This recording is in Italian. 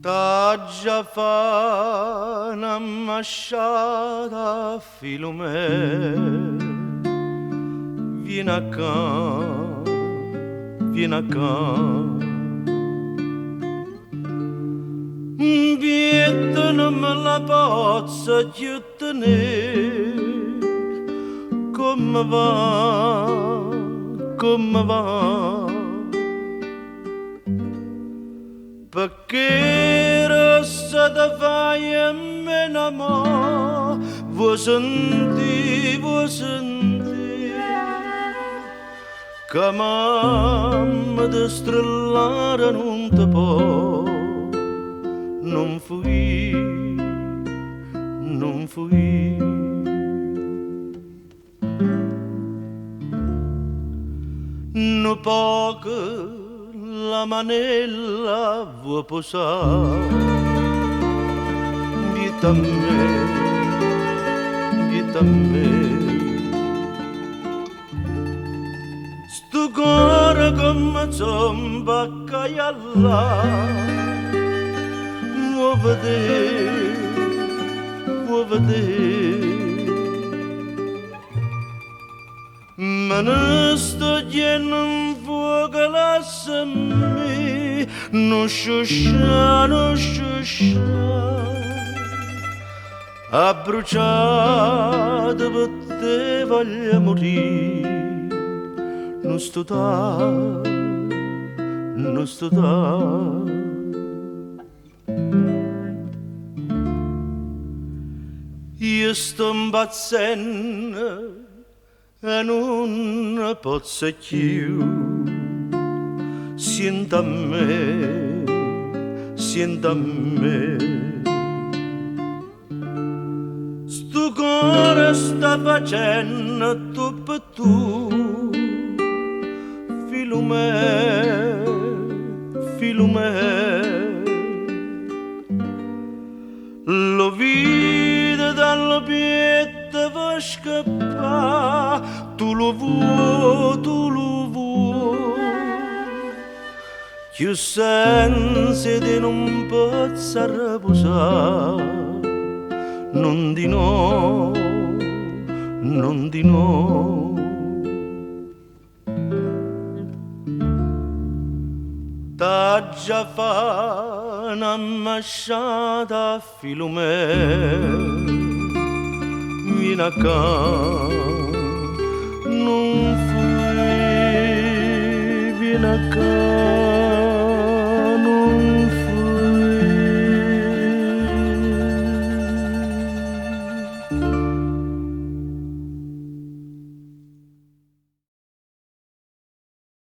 T'ha già fa una masciata, filo me, vieni a can, Vieta non me la pozza più tenere, come va, perché rossa da fai a me n'amore, vuoi sentire, che mamma di strillare non ti può, non fui. No poco la manella vuoi posare, vita a me. Sto cuore come zomba a caialla, vuoi vedere, ma ne sto chiedendo un fuoco, lasciami, non sciuscia, a bruciato per te voglio morire, non sto da. Io sto impazzendo e non posso più, senta a me, sto cuore sta facendo tu per tu, filo me, lo vide dalla pietta va scappare, tu lo vuoi, più senza di non posso riposare, non di no. T'ha già fa una masciata, filo me, vieni a can, non fui, vieni a can.